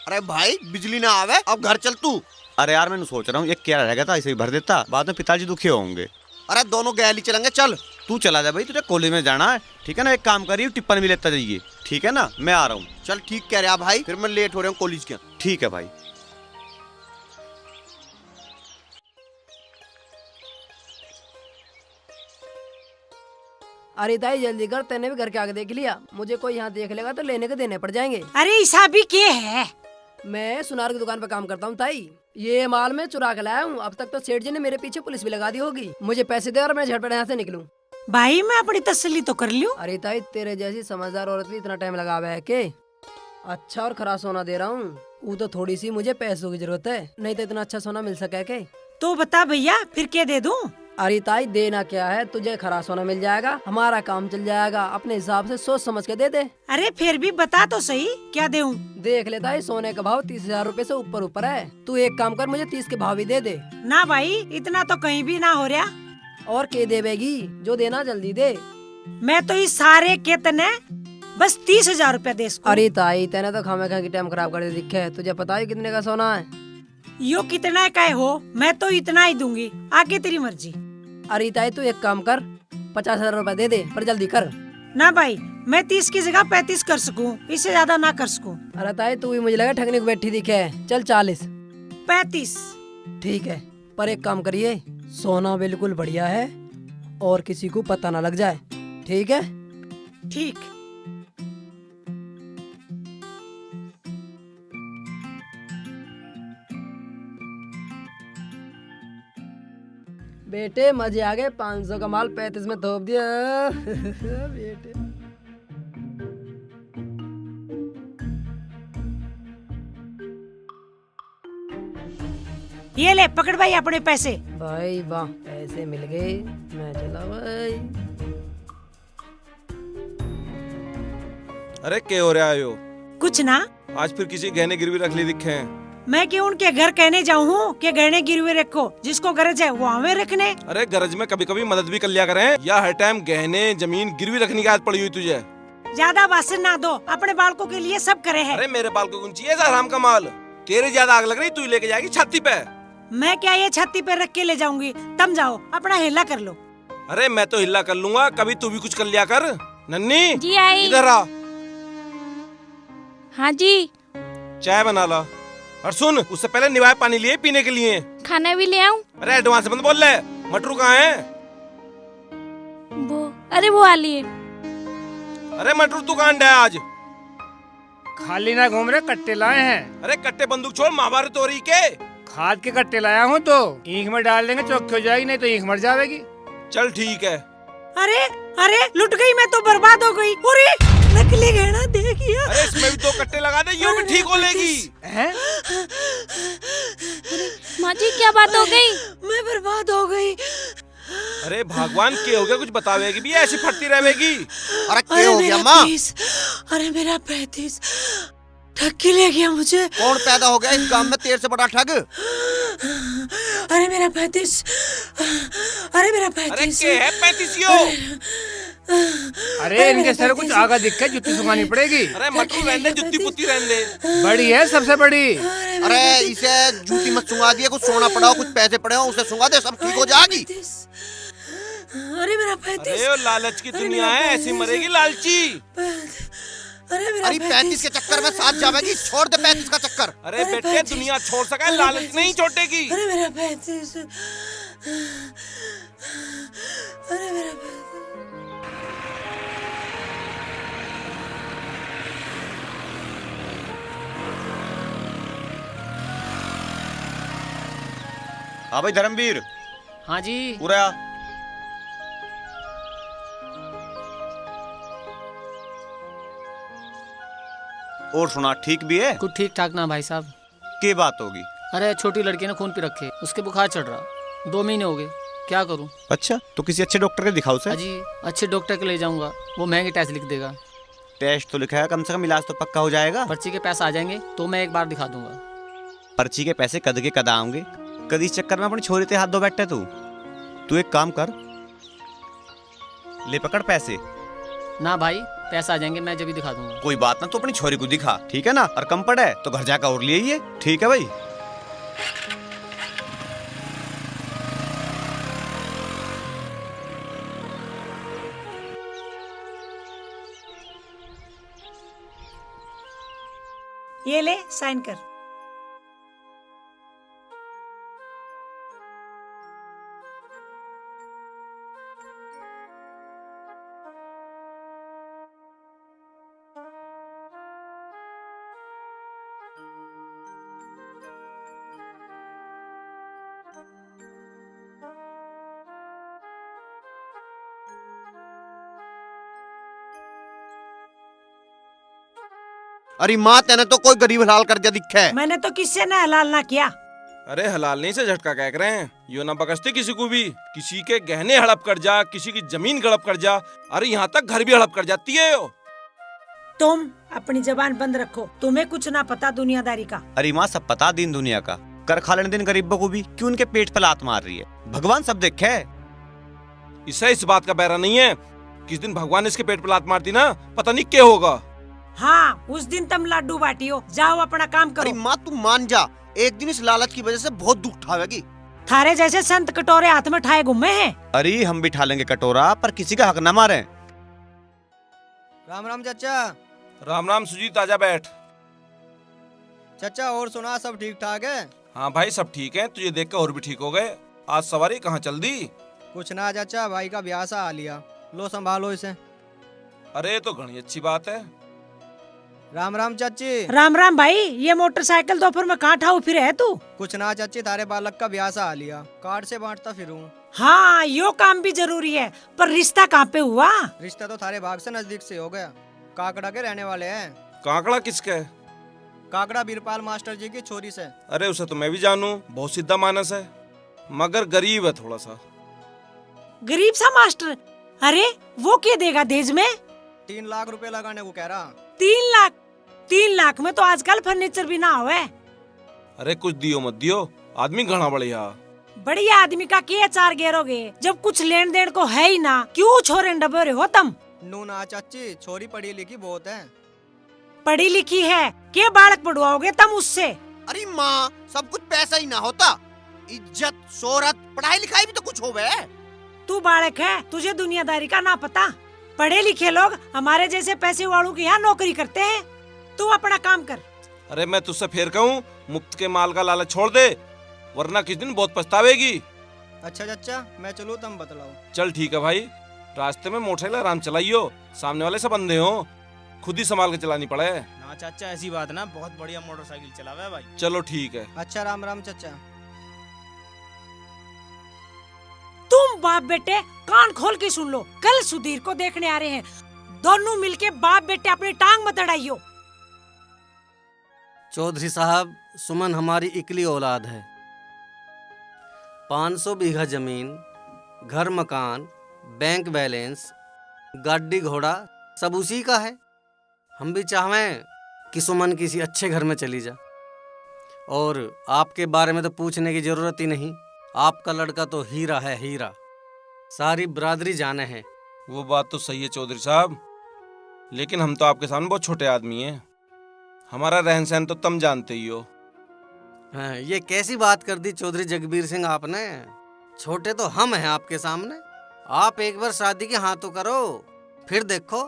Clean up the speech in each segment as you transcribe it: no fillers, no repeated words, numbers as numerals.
अरे भाई बिजली ना आवे, अब घर चल तू। अरे यार मैं सोच रहा हूँ एक क्या रहेगा था, इसे ही भर देता, बाद में पिताजी दुखी होंगे। अरे दोनों गैली चलेंगे, चल। तू चला जा भाई, तुझे कॉलेज में जाना है, ठीक है ना। एक काम करिए, टिप्पण भी लेता जाइए, ठीक है ना। मैं आ रहा हूँ। चल ठीक कह रहा भाई, फिर मैं लेट हो रहा हूँ कॉलेज के। ठीक है भाई। अरे ताई जल्दी कर, तेने भी घर के आगे देख लिया। मुझे कोई यहाँ देख लेगा तो लेने के देने पड़ जाएंगे। अरे ऐसा भी क्या है? मैं सुनार की दुकान पर काम करता हूँ ताई। ये माल मैं चुरा के लाया हूँ। अब तक तो सेठ जी ने मेरे पीछे पुलिस भी लगा दी होगी। मुझे पैसे दे और मैं झटपट यहाँ से निकलूँ। भाई मैं अपनी तसल्ली तो कर लूं। अरे ताई तेरे जैसी समझदार औरत भी इतना टाइम लगा हुआ है के? अच्छा और खरा सोना दे रहा हूँ। वो तो थोड़ी सी मुझे पैसों की जरूरत है, नहीं तो इतना अच्छा सोना मिल सके के? तो बता भैया फिर क्या दे दूं? अरे ताई देना क्या है, तुझे खरा सोना मिल जाएगा, हमारा काम चल जाएगा। अपने हिसाब से सोच समझ के दे दे। अरे फिर भी बता तो सही क्या दूं? देख लेता है, सोने का भाव 30,000 रूपए से ऊपर है। तू एक काम कर, मुझे 30 के भाव भी दे दे। ना भाई इतना तो कहीं भी ना हो रहा। और के देवेगी? जो देना जल्दी दे। मैं तो इस सारे के तने बस 30,000 रूपए दे सकूं। अरे ताई तेने तो खामे खा की टाइम खराब कर दिखे है। तुझे पता है कितने का सोना है? यो कितना का हो, मैं तो इतना ही दूंगी, आगे तेरी मर्जी। अरे ताई तू एक काम कर, 50,000 रूपए दे दे, पर जल्दी कर। ना भाई मैं 30 की जगह 35 कर सकूं, इससे ज्यादा ना कर सकूं। अरे ताई तू भी मुझे लगा ठगने को बैठी दिखे है। चल 40। 35 ठीक है, पर एक काम करिए, सोना बिल्कुल बढ़िया है और किसी को पता ना लग जाए, ठीक है? ठीक। बेटे मजे आ गए, 500 का माल 35 में थोप दिया। बेटे ये ले पकड़ भाई अपने पैसे। भाई वाह, पैसे मिल गए। मैं चला भाई। अरे क्या हो रहा है यो? कुछ ना। आज फिर किसी गहने गिरवी रख ली दिखे हैं। मैं क्यों उनके घर कहने जाऊँ हूँ कि गहने गिरवे रखो, जिसको गरज है वो हमें रखने। अरे गरज में कभी कभी मदद भी कर लिया करें, या हर टाइम गहने जमीन गिरवी रखने की आदत पड़ी हुई तुझे? ज्यादा भाषण ना दो, अपने बालकों के लिए सब करे है। अरे मेरे बाल को गुंची है हराम का माल। तेरे ज्यादा आग लग रही, तू लेके जाएगी छाती पे। मैं क्या ये छाती पे रख के ले जाऊंगी? तुम जाओ अपना हिला कर लो। अरे मैं तो हिला कर लूंगा, कभी तू भी कुछ कर लिया कर। नन्नी जी आई। इधर आ, हाँ जी। चाय बना ला। और सुन, उससे पहले निवाय पानी लिए पीने के लिए। खाना भी ले आऊं? अरे एडवांस मत बोल ले। मटरू कहाँ है? अरे वो वाली है। अरे मटरू तू कहाँ है आज? खाली ना घूम रहे, कट्टे लाए हैं। अरे कट्टे बंदूक छोड़, महाभारत हो रही के? खाद के कट्टे लाया हूँ, तो ईख में डाल देंगे, चौकी हो जाएगी, नहीं तो ईख मर जाएगी। चल ठीक है। अरे अरे लुट गई, मैं तो बर्बाद हो गई। अरे नकली गहना देखिए। अरे इसमें भी 2 कट्टे लगा दे, ये भी ठीक हो लेगी। हैं? माँ जी क्या बात हो गई? मैं बर्बाद हो गई। अरे भगवान के हो गया, कुछ बतावेगी भी, ऐसी फटती रहेगी। अरे क्या हो गया माँ? अरे मेरा 35 ठग के ले गया मुझे। कौन पैदा हो गया इस गांव में तेरे से बड़ा ठग? अरे मेरा 35। अरे मेरा 35। अरे क्या है 35? अरे इनके सर कुछ आगा दिख के जुत्ती सुखानी पड़ेगी। अरे मटरू रहने, जुत्ती पुत्ती रहने। बड़ी है सबसे बड़ी। अरे इसे जूती मत सुंगा दिए, कुछ सोना पड़ा हो, कुछ पैसे पड़े हो, उसे सुंगा दे, सब ठीक हो जाएगी। अरे मेरा 35। अरे वो लालच की दुनिया है, ऐसी मरेगी लालची। अरे 35 के चक्कर में साथ जावेगी, छोड़ दे 35 का चक्कर। अरे बेटे दुनिया छोड़ सका, लालच नहीं छोड़ेगी। अरे मेरा 35। अरे मेरा 35। हाँ भाई धर्मवीर। हाँ जी। पूरा और सुना, ठीक भी है? कुछ ठीक ठाक ना भाई साहब। क्या बात होगी? अरे छोटी लड़की ने खून पी रखे, उसके बुखार चढ़ रहा, 2 महीने हो गए, क्या करूं? अच्छा तो किसी अच्छे डॉक्टर के दिखाओ से। अजी अच्छे डॉक्टर के ले जाऊंगा, वो महंगे टेस्ट लिख देगा। टेस्ट तो लिखा है, कम से कम इलाज तो पक्का हो जाएगा। पर्ची के पैसे आ जाएंगे तो मैं एक बार दिखा दूंगा। पर्ची के पैसे कद के कद आएंगे, कदी इस चक्कर में अपनी छोरी ते हाथ धो बैठे तू एक काम कर, ले पकड़ पैसे। ना भाई पैसा आ जाएंगे, मैं जब भी दिखा दूंगा। कोई बात ना, तो अपनी छोरी को दिखा, ठीक है ना? और कम पड़ा है तो घर जाकर और ले आइए, ठीक है भाई? ये ले साइन कर। अरे माँ, तेने तो कोई गरीब हलाल कर्जा दिखा है। मैंने तो किससे ना हलाल ना किया। अरे हलाल नहीं से झटका कह रहे हैं, यो ना बकसते किसी को भी। किसी के गहने हड़प कर जा, किसी की जमीन हड़प कर जा, अरे यहाँ तक घर भी हड़प कर जाती है यो। तुम अपनी जबान बंद रखो, तुम्हें कुछ ना पता दुनियादारी का। अरे माँ, सब पता दीन दुनिया का, कर खा लेने दिन गरीबों को भी, क्यों उनके पेट पे लात मार रही है? भगवान सब देखे है। इससे इस बात का बहरा नहीं है, किस दिन भगवान ने इसके पेट पे लात मारती ना, पता नहीं क्या होगा। हाँ, उस दिन तुम लड्डू बाटियो, जाओ अपना काम अरे करो। माँ, तू मान जा, एक दिन इस लालच की वजह से बहुत दुख उठावेगी। थारे जैसे संत कटोरे हाथ में ठाए घूमे हैं। अरे हम भी ठा लेंगे कटोरा, पर किसी का हक न मारे। राम राम चाचा। राम राम सुजीत, आजा बैठ। चाचा और सुना, सब ठीक ठाक है? हाँ भाई, सब ठीक है। तुझे देख कर और भी ठीक हो गए। आज सवारी कहाँ चल दी? कुछ ना चाचा, भाई का ब्याह सा आ लिया, लो संभालो इसे। अरे तो घनी अच्छी बात है। राम राम चाची। राम राम भाई, ये मोटरसाइकिल दोपहर में कहाँ ठाऊ फिर है तू? कुछ ना चाची, थारे बालक का ब्याह सा आ लिया, कार्ड से बांटता फिरूं। हाँ, यो काम भी जरूरी है, पर रिश्ता कहाँ पे हुआ? रिश्ता तो थारे भाग से नजदीक से हो गया, काकड़ा के रहने वाले हैं। काकड़ा किसका है? काकड़ा बीरपाल मास्टर जी की छोरी से। अरे उसे तो मैं भी जानूं, बहुत सीधा मानस है, मगर गरीब है थोड़ा सा। गरीब सा मास्टर? अरे वो क्या देगा दहेज में? 3 लाख रुपए लगाने को कह रहा। 3 लाख? 3 लाख में तो आजकल फर्नीचर भी ना होवे। अरे कुछ दियो मत दियो, आदमी घना बढ़िया। बढ़िया आदमी का क्या चार गेरोगे, जब कुछ लेन देन को है ही ना, क्यों छोरे डबे रहे हो तुम? नू ना चाची, छोरी पढ़ी लिखी बहुत है। पढ़ी लिखी है, क्या बालक पढ़वाओगे तुम उससे? अरे माँ, सब कुछ पैसा ही ना होता, इज्जत शोहरत पढ़ाई लिखाई भी तो कुछ होवे। तू बालक है, तुझे दुनियादारी का ना पता। पढ़े लिखे लोग हमारे जैसे पैसे वालों के यहाँ नौकरी करते हैं। तू अपना काम कर। अरे मैं तुझसे फिर कहूँ, मुफ्त के माल का लालच छोड़ दे, वरना किस दिन बहुत पछतावेगी। अच्छा चाचा, मैं चलूँ, तुम बतलाओ। चल ठीक है भाई, रास्ते में मोटरसाइकिल आराम चलाइयो, सामने वाले सब अंधे हो, खुद ही संभाल के चलानी पड़े। ना चाचा, ऐसी बात ना, बहुत बढ़िया मोटरसाइकिल चलावे है भाई। चलो ठीक है। अच्छा राम राम चाचा। तुम बाप बेटे कान खोल के सुन लो, कल सुधीर को देखने आ रहे हैं, दोनों मिलके बाप बेटे अपनी टांग मत अड़ाइयो। चौधरी साहब, सुमन हमारी इकली औलाद है। 500 बीघा जमीन, घर मकान, बैंक बैलेंस, गाड़ी घोड़ा सब उसी का है। हम भी चाहें कि सुमन किसी अच्छे घर में चली जा, और आपके बारे में तो पूछने की जरूरत ही नहीं, आपका लड़का तो हीरा है, हीरा, सारी बरादरी जाने हैं। वो बात तो सही है चौधरी साहब, लेकिन हम तो आपके सामने बहुत छोटे आदमी हैं, हमारा रहन सहन तो तुम जानते ही हो। हाँ, ये कैसी बात कर दी चौधरी जगबीर सिंह आपने? छोटे तो हम हैं आपके सामने। आप एक बार शादी के हाँ तो करो, फिर देखो।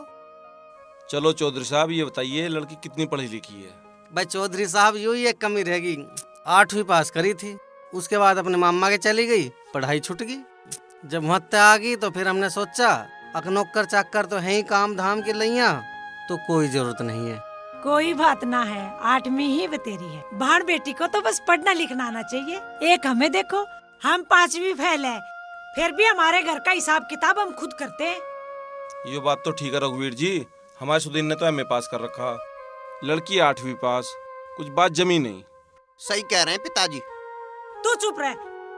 चलो चौधरी साहब, ये बताइए लड़की कितनी पढ़ी लिखी है? भाई चौधरी साहब, यूं ही एक कमी रहेगी, 8वीं पास करी थी, उसके बाद अपने मामा के चली गई, पढ़ाई छूट गई। जब महत्या आ गई तो फिर हमने सोचा अकनौकर चाकर तो है ही काम धाम की लैया, तो कोई जरूरत नहीं है। कोई बात ना है, 8वीं ही बतेरी है। भाण बेटी को तो बस पढ़ना लिखना आना चाहिए। एक हमें देखो, हम 5वीं फेल है, फिर भी हमारे घर का हिसाब किताब हम खुद करते हैं। ये बात तो ठीक है रघुवीर जी, हमारे सुधीर ने तो एमए पास कर रखा, लड़की 8वीं पास, कुछ बात जमी नहीं। सही कह रहे हैं पिताजी। तू चुप रह,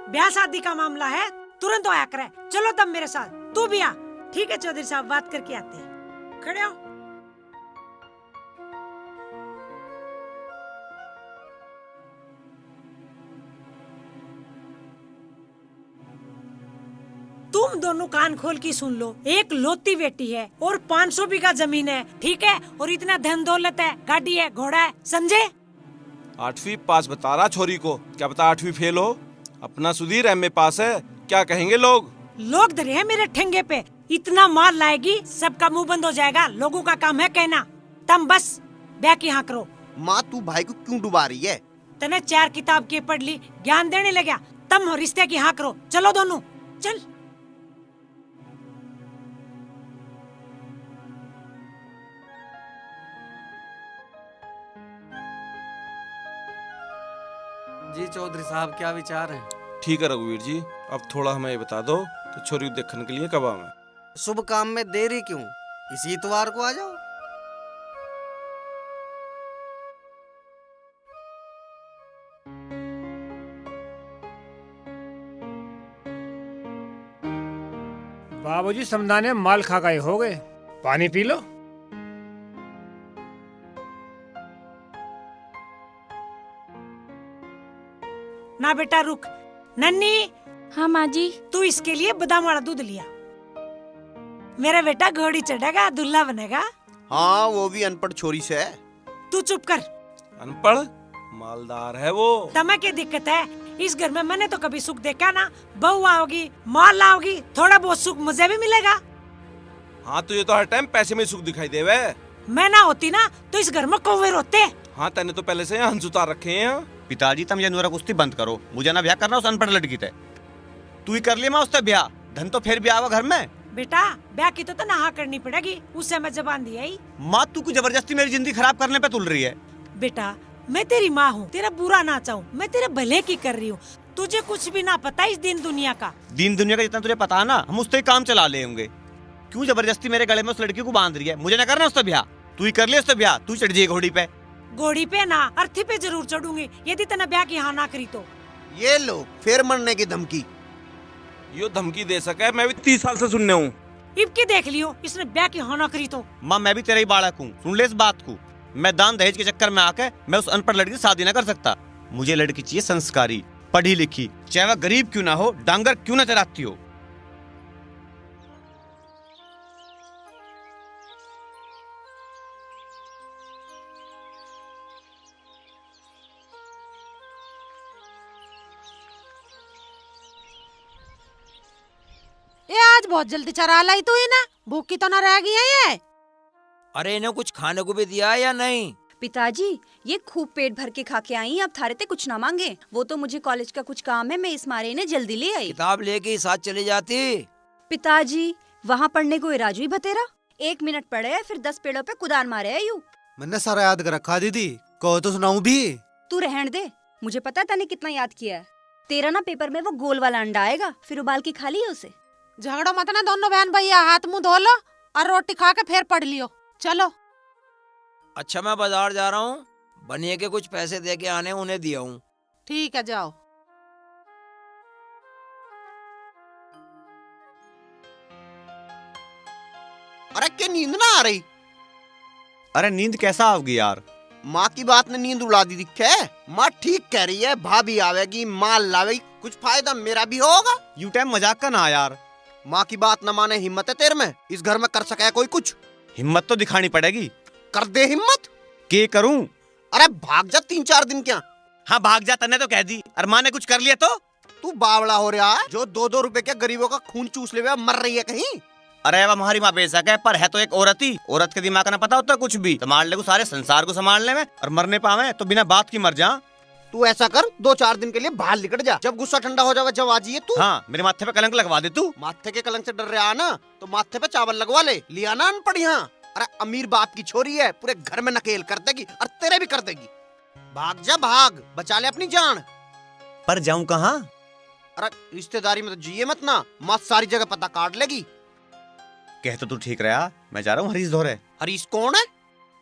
ब्याह शादी का मामला है, तुरंत आया करे। चलो तब मेरे साथ, तू भी आ। ठीक है चौधरी साहब, बात करके आते हैं, खड़े हो। तुम सोनू कान खोल की सुन लो, एक लौती बेटी है और 500 बीघा जमीन है, ठीक है, और इतना धन दौलत है, गाड़ी है, घोड़ा है, समझे? 8वीं पास बता रहा छोरी को, क्या पता 8वीं फेल हो। अपना सुधीर एमए पास है, क्या कहेंगे लोग? लोग डरे हैं मेरे ठेंगे पे, इतना मार लाएगी सबका मुंह बंद हो जाएगा। लोगों का काम है कहना, तुम बस ब्याह की हाँ करो। माँ तू भाई को क्यों डुबा रही है? तने 4 किताब के पढ़ ली, ज्ञान देने लगा, तुम हो रिश्ते की हाँ करो। चलो दोनों चल। जी चौधरी साहब, क्या विचार है? ठीक है रघुवीर जी, अब थोड़ा हमें ये बता दो तो छोरी को देखने के लिए कब आऊं मैं? शुभ काम में देरी क्यों, इसी इतवार को आ जाओ। बाबूजी समझाने माल खा गए हो गए, पानी पी लो। ना बेटा रुक। नन्नी, हाँ माँ जी। तू इसके लिए बादाम वाला दूध लिया। मेरा बेटा घोड़ी चढ़ेगा, दूल्हा बनेगा। हाँ वो भी अनपढ़ छोरी से है। तू चुप कर। अनपढ़ मालदार है वो। तमें क्या दिक्कत है? इस घर में मैंने तो कभी सुख देखा ना। बहू आओगी, माल लाओगी, थोड़ा बहुत सुख मुझे भी मिलेगा। हाँ तो ये तो हर टाइम पैसे में सुख दिखाई देवे। मैं ना होती ना तो इस घर में कौवे रोते। हाँ तने तो पहले से हंस उतार रखे हैं। पिताजी तुम ये नुरा कुश्ती बंद करो, मुझे ना ब्याह करना उस अनपढ़ लड़की से। तू ही कर लिया माँ उससे ब्याह, धन तो फिर ब्याह हुआ घर में। बेटा ब्याह की तो ना हाँ करनी पड़ेगी, उससे मैं जबान दिया ही। माँ तू कुछ जबरदस्ती मेरी जिंदगी खराब करने पे तुल रही है। बेटा मैं तेरी माँ हूँ, तेरा बुरा ना चाहूँ, मैं तेरे भले की कर रही हूँ। तुझे कुछ भी ना पता इस दिन दुनिया का। दीन दुनिया का जितना तुझे पता है ना, हम उससे ही काम चला ले होंगे। क्यों जबरदस्ती मेरे गले में उस लड़की को बांध रही है? मुझे ना करना उससे ब्याह, तू ही कर ले उससे ब्याह। तू चढ़ जाइए घोड़ी पे। घोड़ी पे ना, अर्थी पे जरूर चढ़ूंगी यदि तेने ब्याह की हाँ ना करी तो। ये लो फिर मरने की धमकी। यो धमकी दे सके, मैं भी 30 साल से सुनने हूँ। इबकी देख लियो, इसने ब्याह की हाँ ना करी तो। माँ मैं भी तेरा ही बालक हूँ, सुन ले इस बात को। मैं दान दहेज के चक्कर में आके मैं उस अनपढ़ लड़की से शादी ना कर सकता। मुझे लड़की चाहिए संस्कारी, पढ़ी लिखी, चाहे वह गरीब क्यों ना हो, डांगर क्यों ना चलाती हो। ये आज बहुत जल्दी चरा लाई तू ही ना, भूखी तो ना रह गई है ये। अरे इन्हें कुछ खाने को भी दिया या नहीं? पिताजी ये खूब पेट भर के खा के आई, अब थारे ते कुछ ना मांगे। वो तो मुझे कॉलेज का कुछ काम है, मैं इस मारे इन्हें जल्दी ले आई। किताब लेके ही साथ चली जाती। पिताजी वहाँ पढ़ने को राजू ही भतेरा 1 मिनट पढ़े फिर 10 पेड़ों पे कुदार मारे है यूं। मैंने सारा याद कर रखा दीदी, कहो तो सुनाऊं भी? तू रहन दे, मुझे पता तने कितना याद किया है। तेरा ना पेपर में वो गोल वाला अंडा आएगा, फिर उबाल के खा लियो उसे। झगड़ो मत ना दोनों बहन भैया, हाथ मुंह धो लो और रोटी खा के फिर पढ़ लियो। चलो। अच्छा मैं बाजार जा रहा हूँ, बनिए के कुछ पैसे दे के आने उन्हें दिया हूँ। ठीक है जाओ। अरे क्या नींद ना आ रही? अरे नींद कैसा आओगी यार? माँ की बात ने नींद उड़ा दी दिखे। माँ ठीक कह रही है, भाभी आवेगी, माल लावेगी, कुछ फायदा मेरा भी होगा। यू टाइम मजाक का ना यार। माँ की बात न माने, हिम्मत है तेरे में? इस घर में कर सके कोई कुछ? हिम्मत तो दिखानी पड़ेगी। कर दे हिम्मत। के करूं? अरे भाग जा 3-4 दिन क्या? हाँ भाग जा, तने तो कह दी, और माँ ने कुछ कर लिया तो? तू बावड़ा हो रहा है जो 2-2 रुपए के गरीबों का खून चूस ले मर रही है कहीं। अरे अब हमारी माँ बेशक है, पर है तो एक औरत ही। औरत के दिमाग का ना पता होता कुछ भी। संभाल ले को सारे संसार को संभालने में, और मरने पावे तो बिना बात की मर जा। तू ऐसा कर, 2-4 दिन के लिए बाहर निकट जा, जब गुस्सा ठंडा हो जावे जब आ जाइए तू। हाँ मेरे माथे पे कलंक लगवा दे तू। माथे के कलंक से डर रहा ना तो माथे पे चावल लगवा ले, लिया ना अनपढ़ यहाँ। अरे अमीर बाप की छोरी है, पूरे घर में नकेल कर देगी और तेरे भी कर देगी। भाग जा भाग, बचा ले अपनी जान। पर जाऊं कहाँ? अरे रिश्तेदारी में तो जिए मत ना, माँ सारी जगह पता काट लेगी। कह तो तू ठीक रहा, मैं जा रहा हूँ हरीश धोरे। हरीश कौन है?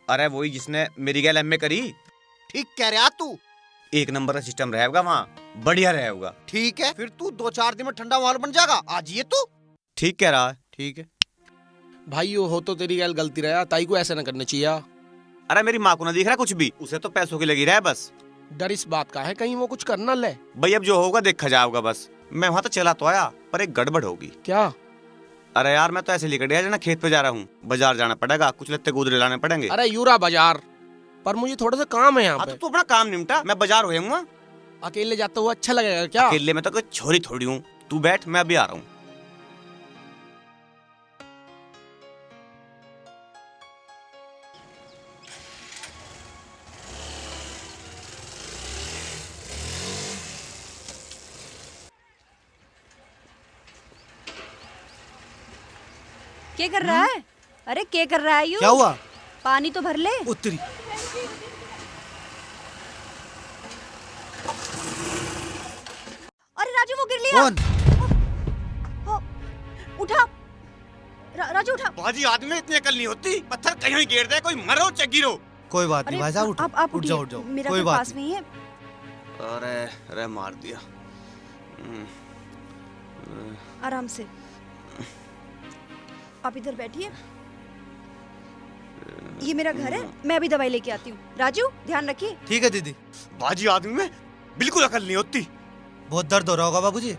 अरे वही जिसने मेरी गैल एमए करी। ठीक कह रहा तू। 1 नंबर का सिस्टम रहेगा वहाँ, बढ़िया रहेगा। ठीक है फिर तू 2-4 दिन में ठंडा माहौल बन जाएगा, आ जाइए तू। ठीक कह रहा है। ठीक है भाई हो तो तेरी गैल गलती रहा, ताई को ऐसा न करना चाहिए। अरे मेरी माँ को ना दिख रहा कुछ भी, उसे तो पैसों की लगी रहा बस। डर इस बात का है कहीं वो कुछ करना ले। भाई अब जो होगा देखा जाएगा बस। मैं वहाँ तो चला तो आया, पर एक गड़बड़ होगी। क्या? अरे यार मैं तो ऐसे लेकर गया ना, खेत पे जा रहा हूँ, बाजार जाना पड़ेगा, कुछ लत्ते गुदरे लाने पड़ेंगे। अरे यूरा बाजार, पर मुझे थोड़ा सा काम है यहाँ हाँ पे। तो तू अपना काम निपटा, मैं बाजार हो जाऊंगा। अकेले जाते हुए अच्छा लगेगा क्या? अकेले में तो कोई छोरी थोड़ी हूँ, तू बैठ, मैं अभी आ रहा हूँ। क्या कर रहा है? अरे क्या कर रहा है यू? क्या हुआ? पानी तो भर ले। उतरी। अरे राजू वो गिर लिया। कौन? उठा। राजू उठा। बाजी आदमी में इतनी अकल नहीं होती, पत्थर कहीं गिर दे, कोई मरो चाहे गिरो। कोई बात नहीं भाई साहब, उठ आप उठ जाओ, उठ जाओ, मेरा कोई घर बात पास में ही है। अरे अरे मार दिया। आराम से। आप इधर बैठिए, ये मेरा घर है, मैं अभी दवाई लेके आती हूँ। राजू ध्यान रखिए। ठीक है दीदी। बाजी आदमी में बिल्कुल अकल नहीं होती। बहुत दर्द हो रहा होगा बाबूजी।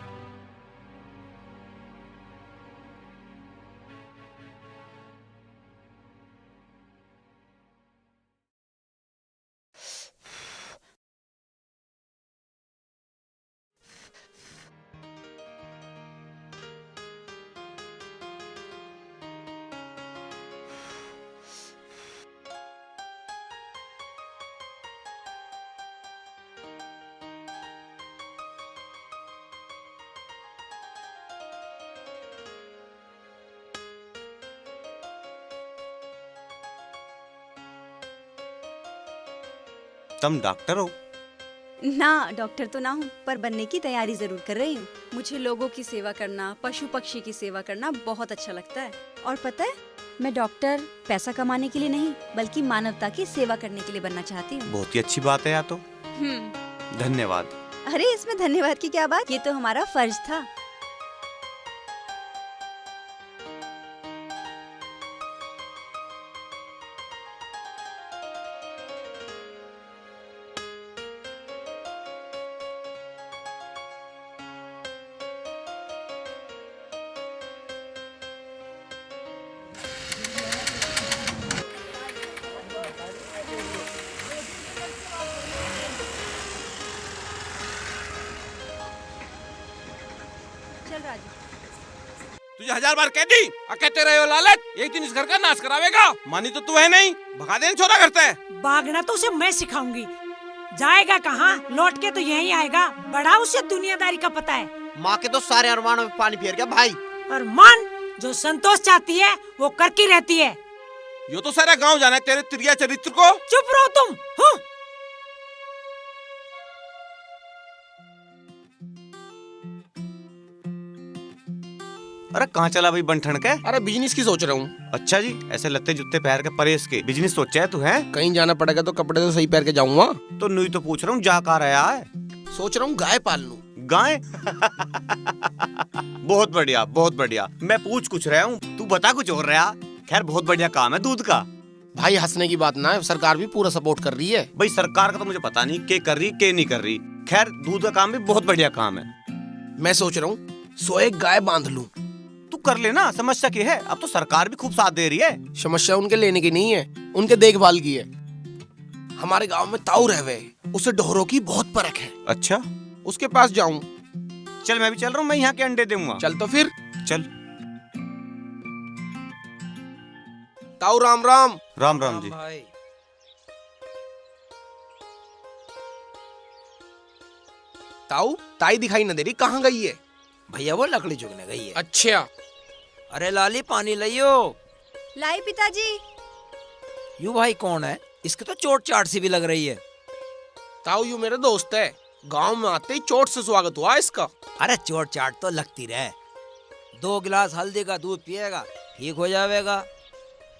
तुम डॉक्टर हो? ना डॉक्टर तो ना हूँ, पर बनने की तैयारी जरूर कर रही हूँ। मुझे लोगों की सेवा करना, पशु पक्षी की सेवा करना बहुत अच्छा लगता है। और पता है, मैं डॉक्टर पैसा कमाने के लिए नहीं, बल्कि मानवता की सेवा करने के लिए बनना चाहती हूँ। बहुत ही अच्छी बात है यार, तो धन्यवाद। अरे इसमें धन्यवाद की क्या बात, ये तो हमारा फर्ज था। चल राजू। तुझे 1000 बार कह दी, कहते रहे हो लालच, एक दिन इस घर का नाश करावेगा। मानी तो तू है नहीं, भगा देने छोड़ा करता है। भागना तो उसे मैं सिखाऊंगी, जाएगा कहाँ, लौट के तो यहीं आएगा। बड़ा उसे दुनियादारी का पता है। माँ के तो सारे अरमानों में पानी फेर गया भाई। और मन जो संतोष चाहती है वो करके रहती है। यो तो सारा गांव जाना है तेरे त्रिया चरित्र को। चुप रहो तुम। हाँ? अरे कहाँ चला भाई बंठन के? अरे बिजनेस की सोच रहा हूँ। अच्छा जी, ऐसे लत्ते जुत्ते पहन के परेश के बिजनेस सोचा है तू? है कहीं जाना पड़ेगा तो कपड़े तो सही पहन के जाऊंगा। तो नहीं तो पूछ रहा हूँ, जा कहाँ रहा है? सोच रहा हूँ गाय पाल लूं। गाय? बहुत बढ़िया, बहुत बढ़िया। मैं पूछ कुछ रहा हूँ, तू बता कुछ और रहा। खैर बहुत बढ़िया काम है दूध का। भाई हंसने की बात ना है, सरकार भी पूरा सपोर्ट कर रही है। भाई सरकार का तो मुझे पता नहीं के कर रही के नहीं कर रही। खैर दूध का काम भी बहुत बढ़िया काम है। मैं सोच रहा हूँ 101 गाय बांध लूं। तू कर लेना, समस्या क्या है? अब तो सरकार भी खूब साथ दे रही है। समस्या उनके लेने की नहीं है, उनके देखभाल की है। हमारे गांव में ताऊ रहवे, उसे ढोरों की बहुत परख है। अच्छा, उसके पास जाऊं? चल मैं भी चल रहा हूँ, मैं यहाँ के अंडे दूंगा। चल तो फिर चल। ताऊ राम राम। राम राम जी। भाई ताऊ ताई दिखाई न दे रही, कहाँ गई है? भैया वो लकड़ी चुगने गई है। अच्छा। अरे लाली पानी लाइयो। लाई पिताजी। यू भाई कौन है? इसकी तो चोट चाट सी भी लग रही है। ताऊ यू मेरा दोस्त है, गांव में आते ही चोट से स्वागत हुआ इसका। अरे चोट चाट तो लगती रहे, 2 गिलास हल्दी का दूध पिएगा ठीक हो जाएगा।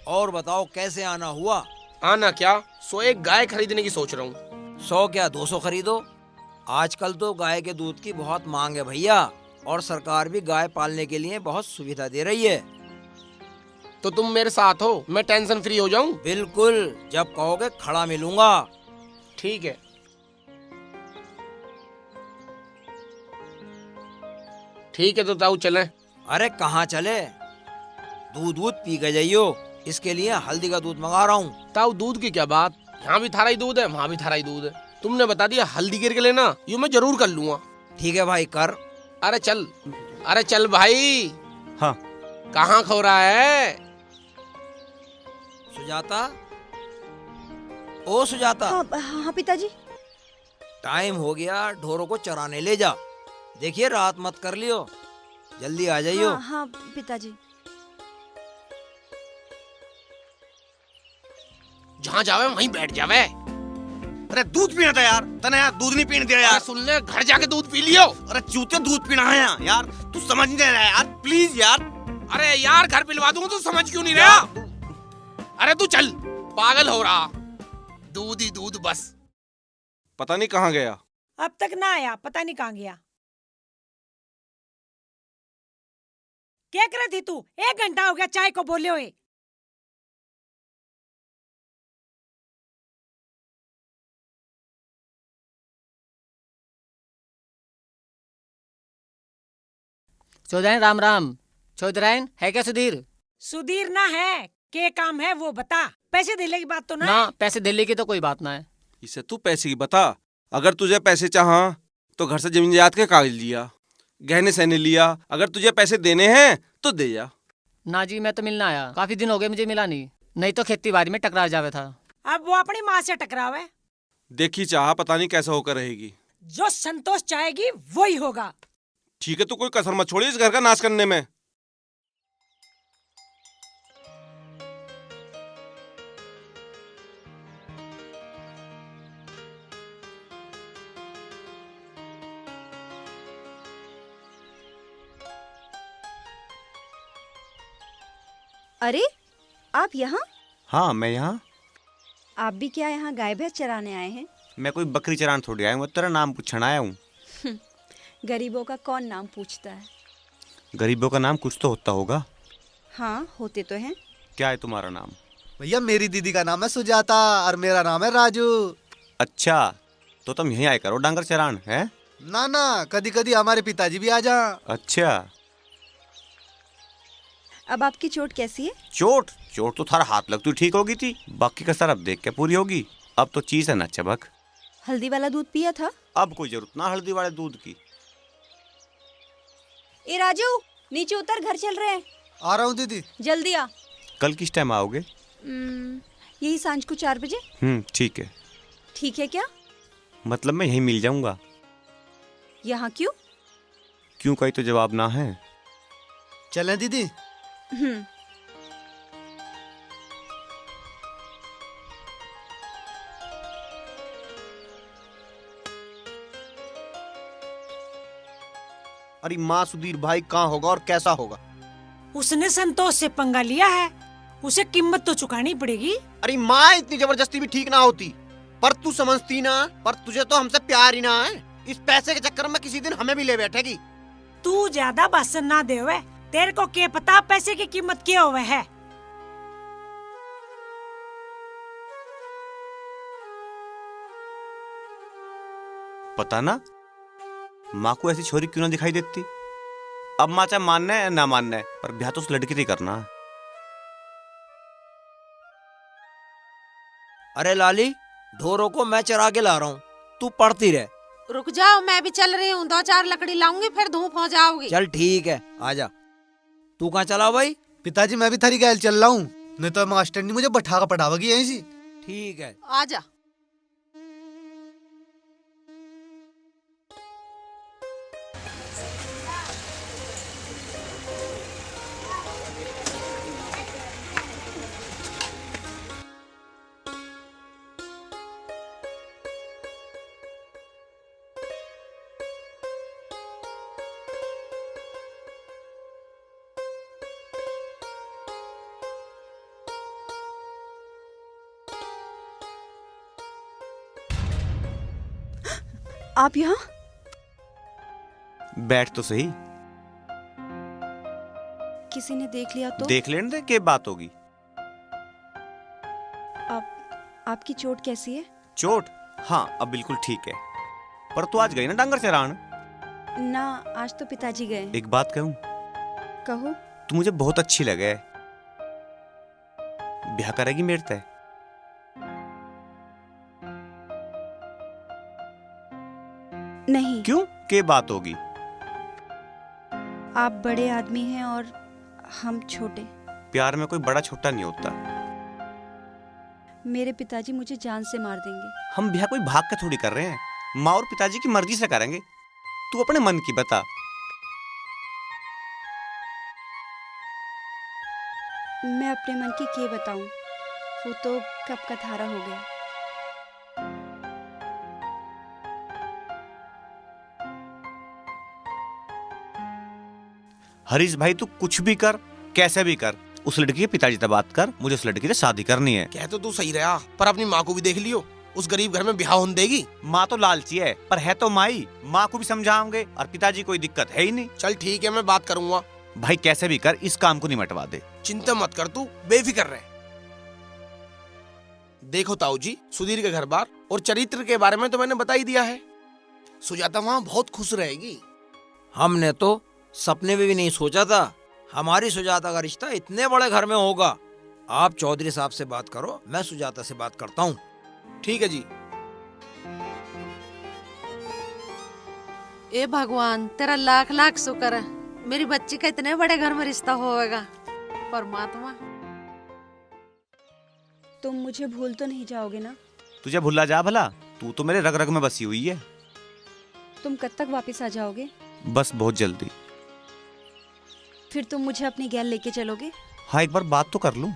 और बताओ कैसे आना हुआ? आना क्या, 101 गाय खरीदने की सोच रहा हूँ। 100 क्या 200 खरीदो। आजकल तो गाय के दूध की बहुत मांग है भैया, और सरकार भी गाय पालने के लिए बहुत सुविधा दे रही है। तो तुम मेरे साथ हो, मैं टेंशन फ्री हो जाऊं? बिल्कुल, जब कहोगे खड़ा मिलूंगा। ठीक है। ठीक है तो ताऊ चलें। अरे कहाँ चले? दूध दूध पी के जाइयो, इसके लिए हल्दी का दूध मंगा रहा हूँ। ताऊ दूध की क्या बात, यहाँ भी थारा ही दूध है, वहाँ भी थारा ही दूध है। तुमने बता दिया हल्दी गिर के लेना, यूँ मैं जरूर कर लूंगा। ठीक है भाई, कर। अरे चल भाई। हाँ। कहाँ खो रहा है? सुजाता, ओ सुजाता। हाँ पिताजी। टाइम हो गया, ढोरों को चराने ले जा। देखिए रात मत कर लियो, जल्दी आ जाइयो। हाँ पिताजी। जहाँ जावे वहीं बैठ जावे। अरे दूध पीना था यार, तने यार दूध नहीं पीने दिया यार। सुन ले, घर जाके दूध पी लियो। अरे चूते दूध पीना है यार, तू समझ नहीं रहा यार, प्लीज यार। अरे यार घर पिलवा दूंगा, तू समझ क्यों नहीं रहा? अरे तू चल, पागल हो रहा, दूध ही दूध बस। पता नहीं कहाँ गया। अब तक ना आया, पता नहीं कहाँ गया। क्या कर रही थी तू? 1 घंटा हो गया चाय को बोले हुए। चौधराइन राम राम। चौधराइन है क्या सुधीर? सुधीर ना है, के काम है वो बता। पैसे देने की बात तो ना ना, है। पैसे दिल्ली की तो कोई बात ना है। इसे तू पैसे की बता। अगर तुझे पैसे चाहा तो घर से जमीन जायदाद के कागज लिया, गहने सहने लिया। अगर तुझे पैसे देने हैं तो दे जा। ना जी, मैं तो मिलना आया, काफी दिन हो गए मुझे मिला नहीं तो खेती बाड़ी में टकरा जावे था। अब वो अपनी माँ से टकरावे। देखी चाह पता नहीं कैसा होकर रहेगी। जो संतोष चाहेगी वही होगा। ठीक है, तो कोई कसर मत छोड़ी इस घर का नाश करने में। अरे आप यहाँ? हाँ मैं यहाँ। आप भी क्या यहाँ गाय भैंस चराने आए हैं? मैं कोई बकरी चरान थोड़ी आया हूँ, तेरा नाम पूछने आया हूँ। गरीबों का कौन नाम पूछता है? गरीबों का नाम कुछ तो होता होगा। हाँ होते तो हैं। क्या है तुम्हारा नाम? भैया मेरी दीदी का नाम है सुजाता और मेरा नाम है राजू। अच्छा, तो तुम यहीं आए करो डांगर चरान है? ना ना, कदी कदी हमारे पिताजी भी आ जा। अच्छा। अब आपकी चोट कैसी है? चोट तो थारा हाथ लगती ठीक होगी थी, बाकी का सरफ देख के पूरी होगी। अब तो चीज है ना चबक। हल्दी वाला दूध पिया था? अब कोई जरूरत ना हल्दी वाले दूध की। ए राजू, नीचे उतर, घर चल रहे हैं। आ रहा हूँ दीदी। जल्दी आ। कल किस टाइम आओगे? यही सांझ को 4 बजे। ठीक है। ठीक है क्या? मतलब मैं यहीं मिल जाऊंगा। यहाँ क्यों? क्यों कहीं तो जवाब ना है। चलें दीदी? अरे माँ सुधीर भाई कहाँ होगा और कैसा होगा? उसने संतोष से पंगा लिया है, उसे कीमत तो चुकानी पड़ेगी। अरे माँ इतनी जबरदस्ती भी ठीक ना होती, पर तू समझती ना। पर तुझे तो हमसे प्यार ही ना है, इस पैसे के चक्कर में किसी दिन हमें भी ले बैठेगी। तू ज्यादा भाषण ना दे हुए, तेरे को क्या पता पैसे की कीमत क्या हुआ है। पता ना माँ को ऐसी छोरी क्यों ना दिखाई देती। अब माँ चाहे मानना है ना मानना है, पर ब्याह तो उस लड़की से करना है। अरे लाली, ढोरों को मैं चरा के ला रहा हूँ, तू पढ़ती रह। रुक जाओ, मैं भी चल रही हूँ। 2-4 लकड़ी लाऊंगी, फिर धूप हो जाओगी। चल ठीक है, आजा। तू कहाँ चला भाई? पिताजी मैं भी थारी गैल चल रहा हूँ, नहीं तो मास्टर ने मुझे बैठा कर पढ़ावेगी यहीं से। ठीक है, आजा। आप यहाँ? बैठ तो सही। किसी ने देख लिया तो? देख लेने दे, क्या बात होगी। आपकी चोट कैसी है? चोट? हाँ अब बिल्कुल ठीक है। पर तू आज गई ना डांगर चरान? ना, आज तो पिताजी गए। एक बात कहूँ? कहो। तू मुझे बहुत अच्छी लगे, ब्याह करेगी मेरे तय? नहीं। क्यों? के बात होगी? आप बड़े आदमी हैं और हम छोटे। प्यार में कोई बड़ा छोटा नहीं होता। मेरे पिताजी मुझे जान से मार देंगे। हम ब्याह कोई भाग के थोड़ी कर रहे हैं, माँ और पिताजी की मर्जी से करेंगे। तू अपने मन की बता। मैं अपने मन की क्या बताऊं, वो तो कब का थारा हो गया। हरीश भाई तू कुछ भी कर, कैसे भी कर, उस लड़की के पिताजी से बात कर, मुझे उस लड़की से शादी करनी है। कह तो तू सही रहा, पर अपनी माँ को भी देख लियो, उस गरीब घर में ब्याह होने देगी? माँ तो लालची है, पर है तो माई। माँ को भी समझाओगे और पिताजी कोई दिक्कत है ही नहीं। चल ठीक है, मैं बात करूंगा। भाई कैसे भी कर, इस काम को नहीं मिटवा दे। चिंता मत कर, तू बेफिक्र रहे। देखो ताऊ जी, सुधीर के घर बार और चरित्र के बारे में तो मैंने बता ही दिया है। सुजाता वहाँ बहुत खुश रहेगी। हमने तो सपने में भी नहीं सोचा था हमारी सुजाता का रिश्ता इतने बड़े घर में होगा। आप चौधरी साहब से बात करो, मैं सुजाता से बात करता हूँ। ठीक है जी। ए भगवान, तेरा लाख लाख शुक्र है, मेरी बच्ची का इतने बड़े घर में रिश्ता होगा। परमात्मा, तुम मुझे भूल तो नहीं जाओगे ना? तुझे भुला जा भला, तू तो मेरे रग रग में बसी हुई है। तुम कब तक वापस आ जाओगे? बस बहुत जल्दी। फिर तुम मुझे अपनी गैल लेके चलोगे? हाँ, एक बार बात तो कर लूं।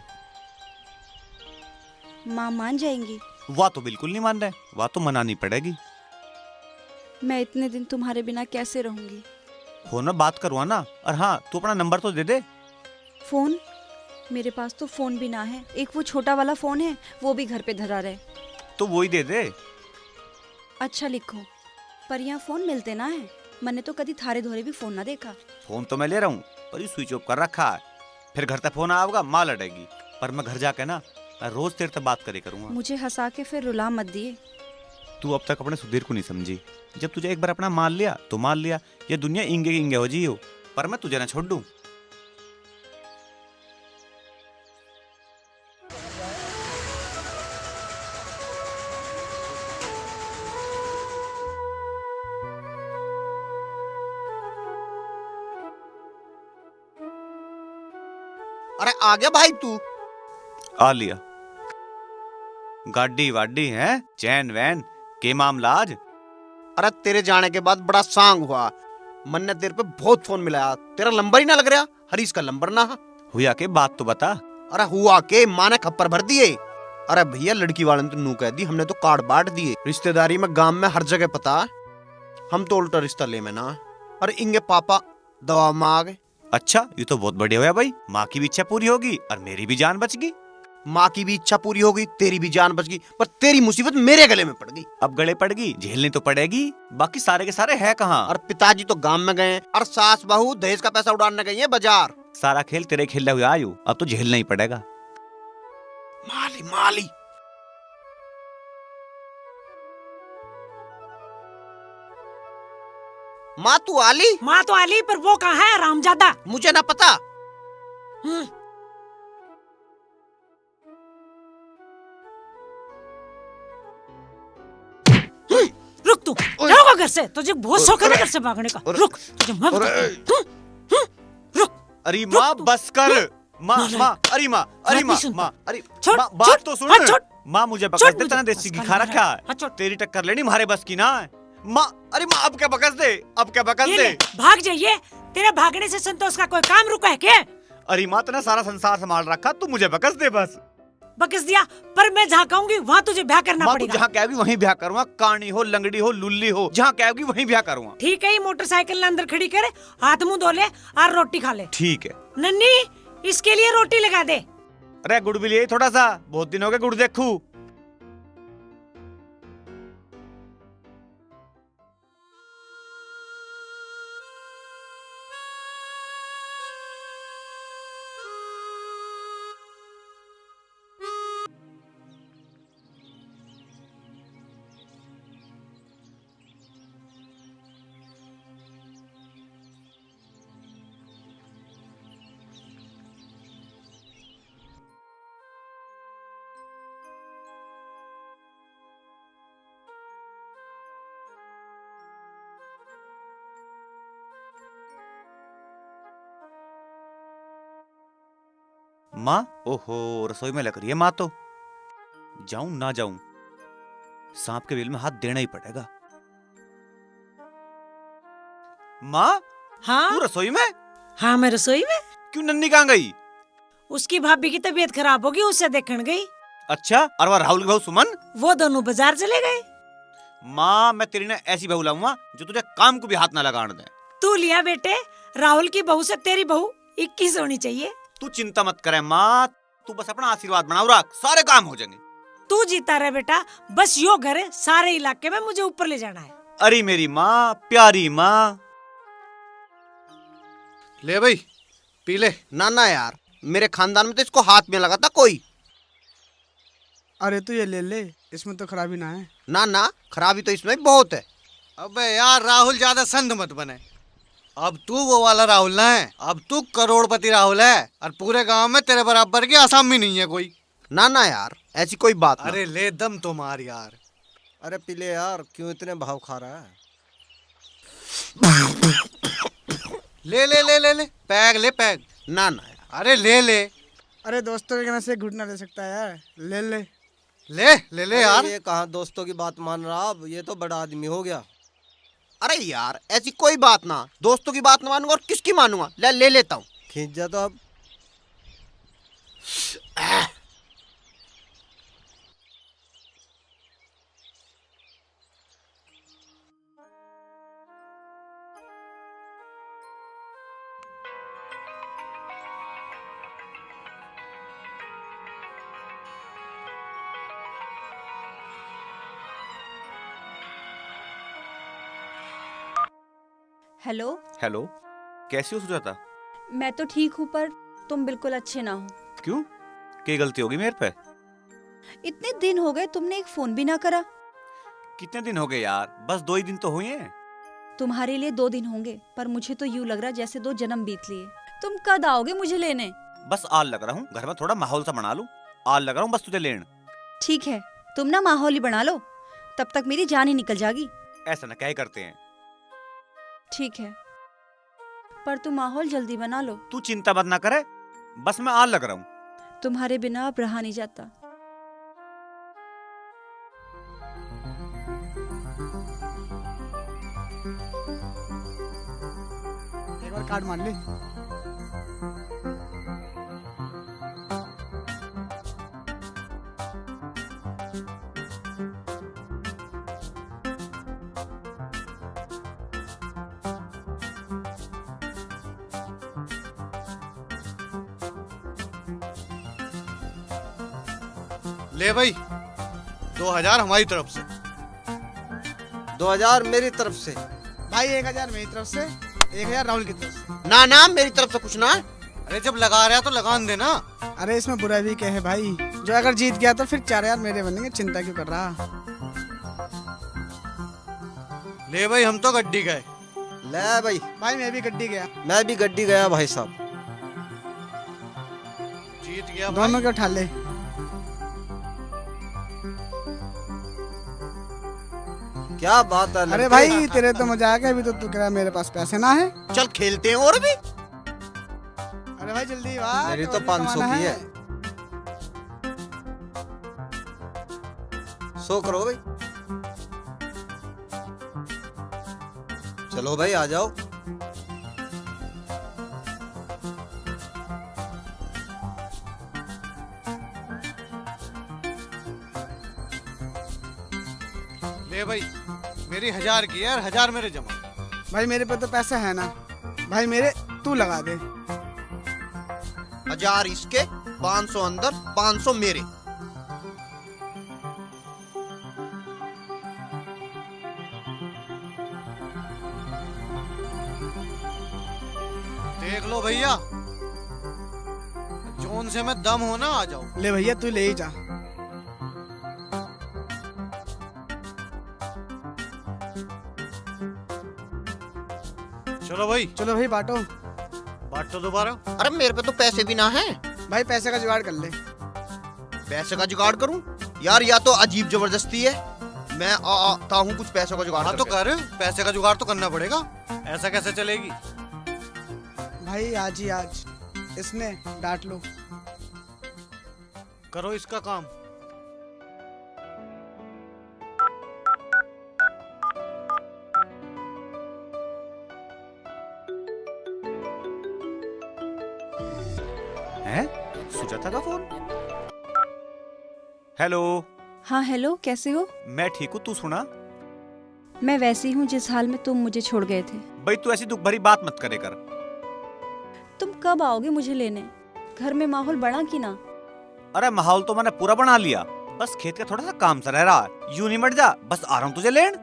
माँ मान जाएंगी? वाह तो बिल्कुल नहीं मान रहे, वाह तो मनानी पड़ेगी। मैं इतने दिन तुम्हारे बिना कैसे रहूंगी? फोन में बात करवाना, और हाँ तू अपना नंबर तो दे दे। फोन? मेरे पास तो फोन भी ना है। एक वो छोटा वाला फोन है, वो भी घर पे धरा रहे। तो वो ही दे दे। अच्छा लिखो, पर यहाँ फोन मिलते ना है। मैंने तो कभी थारे धोरे भी फोन ना देखा। फोन तो मैं ले रहा हूँ, पर ये स्विच ऑफ कर रखा है। फिर घर तक फोन आएगा, माँ लड़ेगी। पर मैं घर जाके ना, मैं रोज तेरे से बात करे करूंगा। मुझे हंसा के फिर रुला मत दिए। तू अब तक अपने सुधीर को नहीं समझी। जब तुझे एक बार अपना मान लिया तो मान लिया। ये दुनिया इंगे इंगे हो जी हो, पर मैं तुझे ना छोड़ दूं। अरे आ गया भाई तू? आ लिया। गाड़ी वाडी है, चैन वैन के मामला आज? अरे तेरे जाने के बाद बड़ा सांग हुआ। मन ने तेरे पे बहुत फोन मिलाया, तेरा नंबर ही ना लग रहा, हरीश का नंबर ना। हुआ के बात तो बता। अरे हुआ के माँ ने खप्पर भर दिए। अरे भैया लड़की वाले ने तो नू कह दी, हमने तो कार्ड बांट दिए। रिश्तेदारी में गांव में हर जगह पता है, हम तो उल्टा रिश्ता ले में ना। अरे इंगे पापा दवा में आ गए। अच्छा, ये तो बहुत बढ़िया हुआ भाई। माँ की भी इच्छा पूरी होगी और मेरी भी जान बच गई। माँ की भी इच्छा पूरी होगी, तेरी भी जान बच गई, पर तेरी मुसीबत मेरे गले में पड़ गई। अब गले पड़ गई, झेलनी तो पड़ेगी। बाकी सारे के सारे है कहाँ? और पिताजी तो गांव में गए, और सास बहू दहेज का पैसा उड़ाने गई है बाजार। सारा खेल तेरे खेलने हुए आयु, अब तो झेलना ही पड़ेगा। माली माली। माँ तू आली? माँ तो आली, पर वो कहाँ है रामजादा? मुझे ना पता। रुक तू, जाओगा घर से, तुझे बहुत शौक है ना घर से भागने का। रुक, तुझे मैं बताती हूँ। रुक। अरे माँ बस कर। माँ माँ, अरे माँ, अरे माँ, माँ, अरे माँ, बात तो सुन। माँ मुझे बकस दे, तेरा देसी घी खा रखा है। तेरी टक्कर लेनी हमारे बस की ना है। माँ, अरे माँ अब क्या बकस दे, अब क्या बकस दे। भाग जाइए, तेरे भागने से संतोष का कोई काम रुका है क्या? अरे माँ, तेरा सारा संसार संभाल रखा, तू मुझे बकस दे बस। बकस दिया, पर मैं जहाँ कहूँगी वहाँ तुझे ब्याह करना पड़ेगा। जहाँ कहोगी वहीं ब्याह करूँगा, कानी हो, लंगड़ी हो, लुल्ली हो, जहाँ कहोगी वहीं ब्याह करूँगा। ठीक है, मोटरसाइकिल अंदर खड़ी करे, हाथ मुंह धो ले और रोटी खा ले। ठीक है। नन्नी, इसके लिए रोटी लगा दे। अरे गुड़ भी लिए थोड़ा सा, बहुत दिन हो गए गुड़ देखूं। माँ, ओहो रसोई में लग रही है माँ तो। जाऊं ना जाऊं, सांप के बिल में हाथ देना ही पड़ेगा। माँ, हाँ तू रसोई में? हाँ मैं रसोई में। क्यों नन्नी कहाँ गई? उसकी भाभी की तबीयत खराब होगी, उससे देखने गई। अच्छा, और वह राहुल की बहू सुमन? वो दोनों बाजार चले गए। माँ, मैं तेरी ने ऐसी बहू लाऊंगा जो तुझे काम को भी हाथ ना लगाने दे। तू लिया बेटे, राहुल की बहू से तेरी बहू 21 होनी चाहिए। तू चिंता मत करे माँ, तू बस अपना आशीर्वाद बनाओ रख, सारे काम हो जाएंगे। तू जीता रहे बेटा, बस यो घर है, सारे इलाके में मुझे ऊपर ले जाना है। अरे मेरी माँ, प्यारी माँ। ले भाई पी ले। ना ना यार, मेरे खानदान में तो इसको हाथ में लगा था कोई। अरे तू ये ले ले, इसमें तो खराबी ना है। ना ना, खराबी तो इसमें बहुत है। अबे यार राहुल ज्यादा संत मत बने। अब तू वो वाला राहुल ना है, अब तू करोड़पति राहुल है और पूरे गांव में तेरे बराबर की आसामी नहीं है कोई। ना ना यार, ऐसी कोई बात ना। अरे ले दम तो मार यार। अरे पी ले यार, क्यों इतने भाव खा रहा है? ले ले ले ले ले पैग ले पैग। ना ना यार। अरे ले ले। अरे दोस्तों के कहने से घुटना ले सकता है यार, ले ले ले ले ले यार। ये कहाँ दोस्तों की बात मान रहा, अब ये तो बड़ा आदमी हो गया। अरे यार ऐसी कोई बात ना, दोस्तों की बात ना मानूंगा और किसकी मानूंगा। ले लेता हूँ। खींच जा तो अब। हेलो। हेलो, कैसी हो सुजाता? मैं तो ठीक हूँ पर तुम बिल्कुल अच्छे ना हो। क्यों? क्या गलती होगी मेरे पे? इतने दिन हो गए, तुमने एक फोन भी ना करा। कितने दिन हो गए यार? बस 2 ही दिन तो हुए हैं। तुम्हारे लिए 2 दिन होंगे, पर मुझे तो यूँ लग रहा जैसे 2 जन्म बीत लिए। तुम कब आओगे मुझे लेने? बस आल लग रहा हूँ, घर में थोड़ा माहौल सा बना लूं। आल लग रहा हूँ बस तुझे लेने। ठीक है, तुम ना माहौल ही बना लो, तब तक मेरी जान ही निकल जाएगी। ऐसा ना क्या करते हैं। ठीक है, पर तुम माहौल जल्दी बना लो। तू चिंता मत ना करे, बस मैं आल लग रहा हूँ। तुम्हारे बिना अब रहा नहीं जाता। एक बार कार्ड मार ले। ले भाई 2000 हमारी तरफ से। 2000 मेरी तरफ से। भाई 1000 मेरी तरफ से, 1000 राहुल की तरफ से। ना ना, मेरी तरफ से कुछ ना। अरे जब लगा रहा तो लगान देना। अरे इसमें बुरा भी क्या है भाई, जो अगर जीत गया तो फिर 4000 मेरे बनेंगे, चिंता क्यों कर रहा। ले भाई हम तो गड्डी गए। ले भाई। भाई मैं भी गड्डी गया। मैं भी गड्डी गया भाई साहब। जीत गया दोनों के उठा ले। क्या बात है। अरे भाई तेरे तो मजाक है, अभी तो तू कह रहा मेरे पास पैसे ना है। चल खेलते हैं और भी। अरे भाई जल्दी वाह, मेरी तो 500 की है। 100 करो भाई। चलो भाई आ जाओ। ले भाई मेरी 1000 की है और 1000 मेरे जमा। भाई मेरे पे तो पैसा है ना भाई, मेरे तू लगा दे। 1000 इसके, 500 अंदर, 500 मेरे। देख लो भैया, जोन से मैं दम हो ना आ जाओ। ले भैया तू ले ही जा। चलो भाई। चलो भाई बांटो। बांटो दोबारा। अरे मेरे पे तो पैसे भी ना है। भाई पैसे का जुगाड़ कर ले। पैसे का जुगाड़ करूं यार? या तो अजीब जबरदस्ती है, मैं आता हूँ कुछ पैसों का जुगाड़। हाँ तो कर, पैसे का जुगाड़ तो करना पड़ेगा, ऐसा कैसे चलेगी? भाई आज ही आज इसने डांट लो। करो इसका काम। हैं? सुजाता का फोन। हेलो। हाँ हेलो, कैसे हो? मैं ठीक हूँ, तू सुना? मैं वैसी हूँ जिस हाल में तुम मुझे छोड़ गए थे। भाई तू ऐसी दुख भरी बात मत करे कर। तुम कब आओगे मुझे लेने? घर में माहौल बना कि ना? अरे माहौल तो मैंने पूरा बना लिया, बस खेत का थोड़ा सा काम सा रह रहा है। यूं नहीं मर जा, बस आ रहा हूँ तुझे लेने।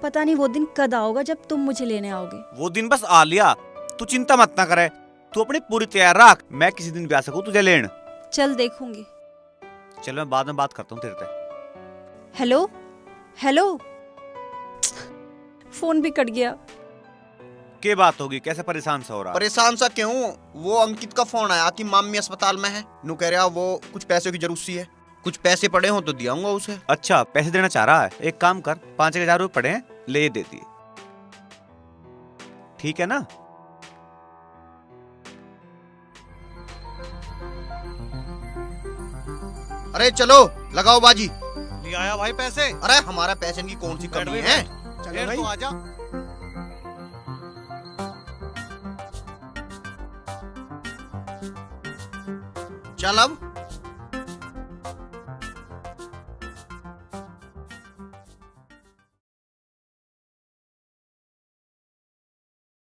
पता नहीं वो दिन कद आओगा जब तुम मुझे लेने आओगे। वो दिन बस आ लिया, तू चिंता मत ना करे। तू अपनी पूरी तैयार रख, मैं किसी दिन भी आ सकूँ तुझे लेने। चल देखूंगी। चल मैं बाद में बात करता हूँ तेरे से। हेलो हेलो, फोन भी कट गया। क्या बात होगी, कैसे परेशान सा हो रहा? परेशान सा क्यों? वो अंकित का फोन आया कि मामी अस्पताल में है, नु कह रहा वो कुछ पैसों की जरूरत सी है, कुछ पैसे पड़े हो तो दियाऊंगा उसे। अच्छा पैसे देना चाह रहा है, एक काम कर 5,000 रुपए पड़े हैं, ले दे दिए, ठीक है ना? अरे चलो लगाओ बाजी। ले आया भाई पैसे। अरे हमारा पैसे की कौन सी कमी है? चलो भाई, तो आजा। चल अब